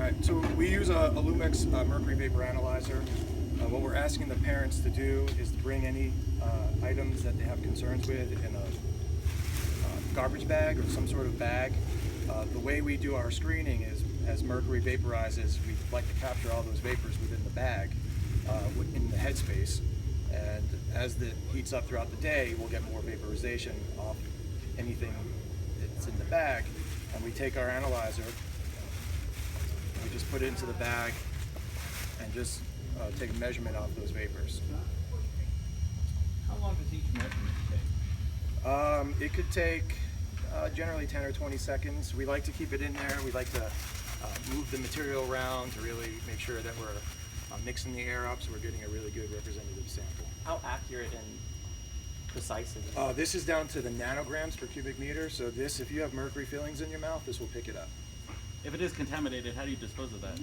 Right, so we use a Lumix mercury vapor analyzer. What we're asking the parents to do is to bring any items that they have concerns with in a garbage bag or some sort of bag. The way we do our screening is, as mercury vaporizes, we like to capture all those vapors within the bag, in the headspace. And as it heats up throughout the day, we'll get more vaporization off anything that's in the bag. And we take our analyzer, we just put it into the bag and just take a measurement off those vapors. How long does each measurement take? It could take generally 10 or 20 seconds. We like to keep it in there. We like to move the material around to really make sure that we're mixing the air up so we're getting a really good representative sample. How accurate and precise is it? This is down to the nanograms per cubic meter. So this, if you have mercury fillings in your mouth, this will pick it up. If it is contaminated, how do you dispose of that?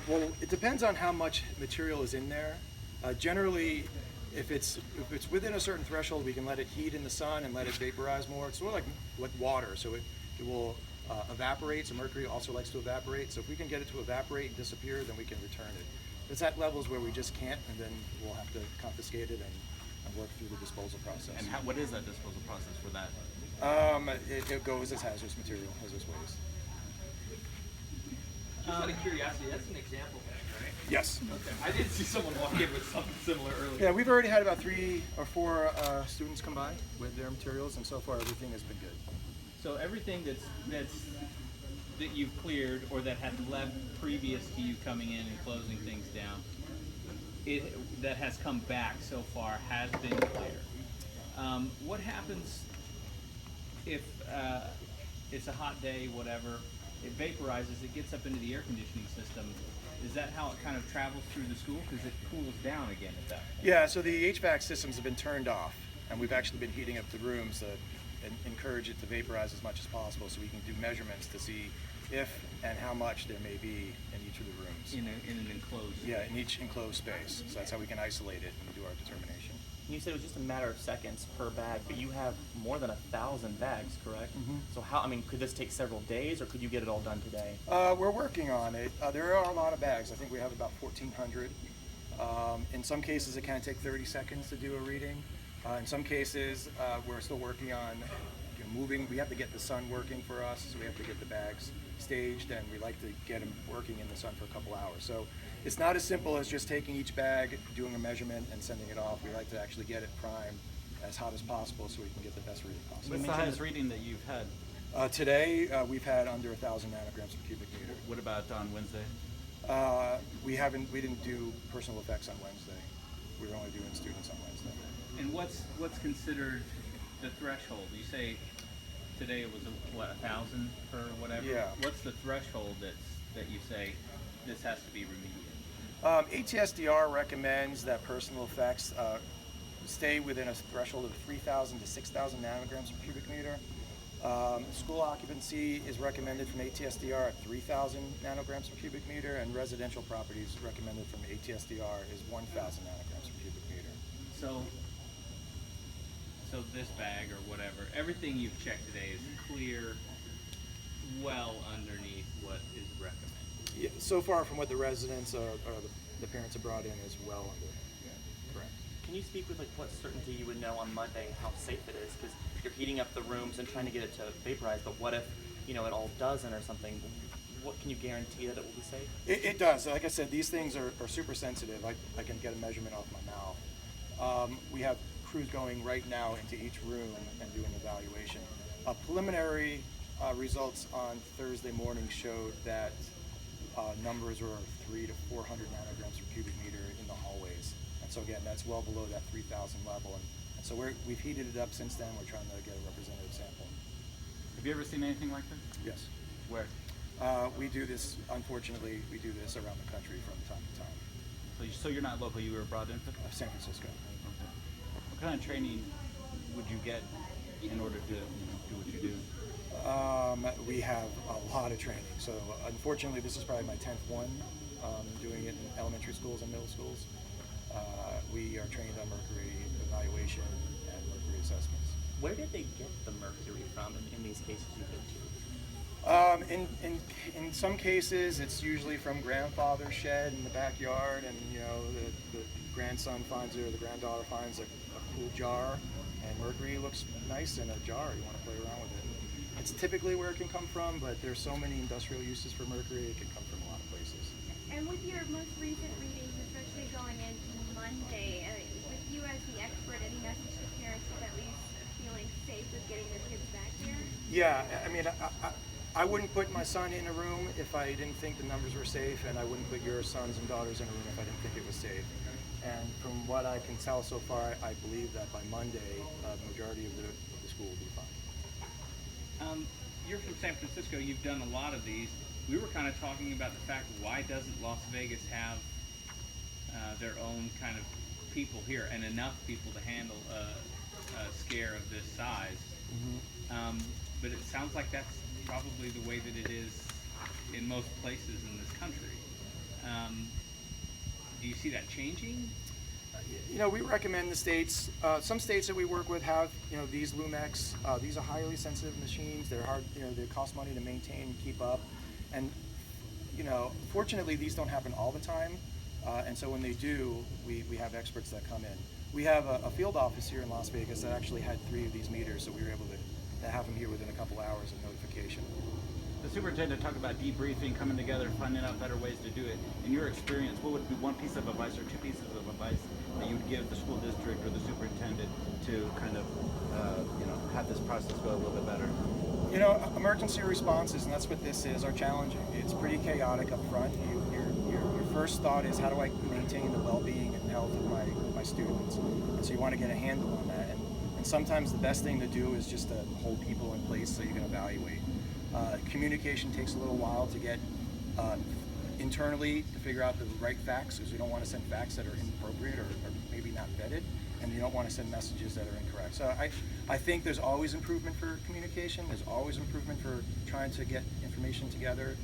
Well, it depends on how much material is in there. Generally, if it's within a certain threshold, we can let it heat in the sun and let it vaporize more. It's sort of like water, so it will evaporate. So mercury also likes to evaporate. So if we can get it to evaporate and disappear, then we can return it. It's at levels where we just can't, and then we'll have to confiscate it and work through the disposal process. And what is that disposal process for that? It goes as hazardous material, hazardous waste. Just out of curiosity, that's an example bag, right? Yes. Okay. I did see someone walk in with something similar earlier. Yeah, we've already had about 3 or 4 students come by with their materials, and so far everything has been good. So everything that you've cleared or that had left previous to you coming in and closing things down, that has come back so far has been clear. What happens if it's a hot day, whatever, it vaporizes, it gets up into the air conditioning system? Is that how it kind of travels through the school? Because it cools down again at that point. Yeah, so the HVAC systems have been turned off, and we've actually been heating up the rooms to encourage it to vaporize as much as possible, so we can do measurements to see if and how much there may be in each of the rooms. In an enclosed. Yeah, in each enclosed space. So that's how we can isolate it and do our determination. You said it was just a matter of seconds per bag, but you have more than 1,000 bags, correct? Mm-hmm. So could this take several days, or could you get it all done today? We're working on it. There are a lot of bags. I think we have about 1,400. In some cases, it can take 30 seconds to do a reading. In some cases, we're still working on moving. We have to get the sun working for us, so we have to get the bags staged, and we like to get them working in the sun for a couple hours. So it's not as simple as just taking each bag, doing a measurement, and sending it off. We like to actually get it primed as hot as possible so we can get the best reading possible. What's the highest reading that you've had? Today, we've had under 1,000 nanograms per cubic meter. What about on Wednesday? We didn't do personal effects on Wednesday. We were only doing students on Wednesday. And what's considered the threshold? You say today it was 1,000 per whatever. Yeah. What's the threshold that you say this has to be remediated? ATSDR recommends that personal effects stay within a threshold of 3,000 to 6,000 nanograms per cubic meter. School occupancy is recommended from ATSDR at 3,000 nanograms per cubic meter, and residential properties recommended from ATSDR is 1,000 nanograms per cubic meter. So this bag or whatever, everything you've checked today is clear, well underneath what is recommended. Yeah, so far from what the residents or the parents have brought in is well under. Yeah, correct. Can you speak with what certainty you would know on Monday how safe it is? Because you're heating up the rooms and trying to get it to vaporize, but what if it all doesn't or something? What can you guarantee that it will be safe? It does. Like I said, these things are super sensitive. I can get a measurement off my mouth. We have crews going right now into each room and doing evaluation. Preliminary results on Thursday morning showed that numbers were 300 to 400 nanograms per cubic meter in the hallways. And so again, that's well below that 3,000 level. And so we've heated it up since then. We're trying to get a representative sample. Have you ever seen anything like this? Yes. Where? We do this, unfortunately, we do this around the country from time to time. So you're not local, you were brought in? San Francisco. Okay. What kind of training would you get in order to do what you do? We have a lot of training. So unfortunately, this is probably my 10th one doing it in elementary schools and middle schools. We are trained on mercury evaluation and mercury assessments. Where did they get the mercury from in these cases you've been to? In some cases, it's usually from grandfather's shed in the backyard, and you know the grandson finds it or the granddaughter finds a cool jar, and mercury looks nice in a jar. You want to play around with it. It's typically where it can come from, but there's so many industrial uses for mercury. It can come from a lot of places. And with your most recent readings, especially going into Monday, with you as the expert, any message to parents of at least feeling safe with getting their kids back here? Yeah, I mean, I wouldn't put my son in a room if I didn't think the numbers were safe, and I wouldn't put your sons and daughters in a room if I didn't think it was safe. And from what I can tell so far, I believe that by Monday, the majority of the school will be fine. You're from San Francisco. You've done a lot of these. We were kind of talking about the fact, why doesn't Las Vegas have their own kind of people here and enough people to handle a scare of this size? But it sounds like that's probably the way that it is in most places in this country. Do you see that changing? You know, we recommend the states. Some states that we work with have, you know, these Lumex. These are highly sensitive machines. They're hard. You know, they cost money to maintain and keep up. And you know, fortunately, these don't happen all the time. And so when they do, we have experts that come in. We have a field office here in Las Vegas that actually had 3 of these meters, so we were able to have them here within a couple hours of notification. The superintendent talked about debriefing, coming together, finding out better ways to do it. In your experience, what would be one piece of advice or 2 pieces of advice that you would give the school district or the superintendent to kind of, you know, have this process go a little bit better? You know, emergency responses, and that's what this is, are challenging. It's pretty chaotic up front. Your first thought is, how do I maintain the well-being and health of my students? And so you want to get a handle on that. And sometimes the best thing to do is just to hold people in place so you can evaluate. Communication takes a little while to get internally to figure out the right facts, because we don't want to send facts that are inappropriate or maybe not vetted, and you don't want to send messages that are incorrect. So I think there's always improvement for communication. There's always improvement for trying to get information together.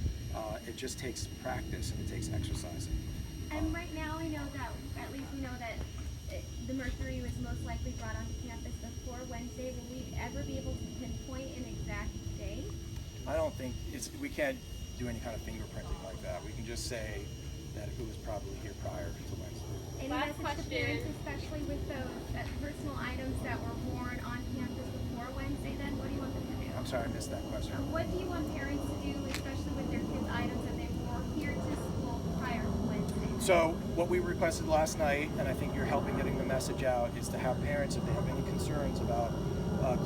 It just takes practice and it takes exercising. And right now, I know that, at least we know that the mercury was most likely brought onto campus before Wednesday. Will we ever be able to pinpoint an exact date? I don't think we can't do any kind of fingerprinting like that. We can just say that it was probably here prior to Wednesday. Any Last message to parents, question. especially with those personal items that were worn on campus before Wednesday, then what do you want them to do? I'm sorry, I missed that question. What do you want parents to do, especially with their kids' items that they wore here to school prior to Wednesday? So what we requested last night, and I think you're helping getting the message out, is to have parents, if they have any concerns about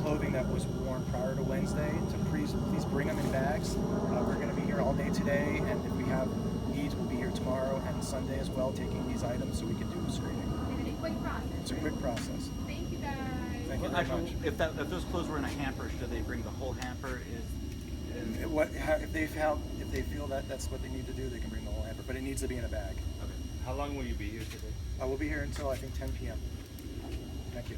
clothing that was worn prior to Wednesday, to please bring them in bags. We're going to be here all day today, and if we have needs, we'll be here tomorrow and Sunday as well, taking these items so we can do a screening. And it's a quick process. It's a quick process. Thank you guys. Thank you Well, very much. actually, if those clothes were in a hamper, should they bring the whole hamper? If they feel that that's what they need to do, they can bring the whole hamper, but it needs to be in a bag. Okay. How long will you be here today? I will be here until I think 10 p.m. Thank you.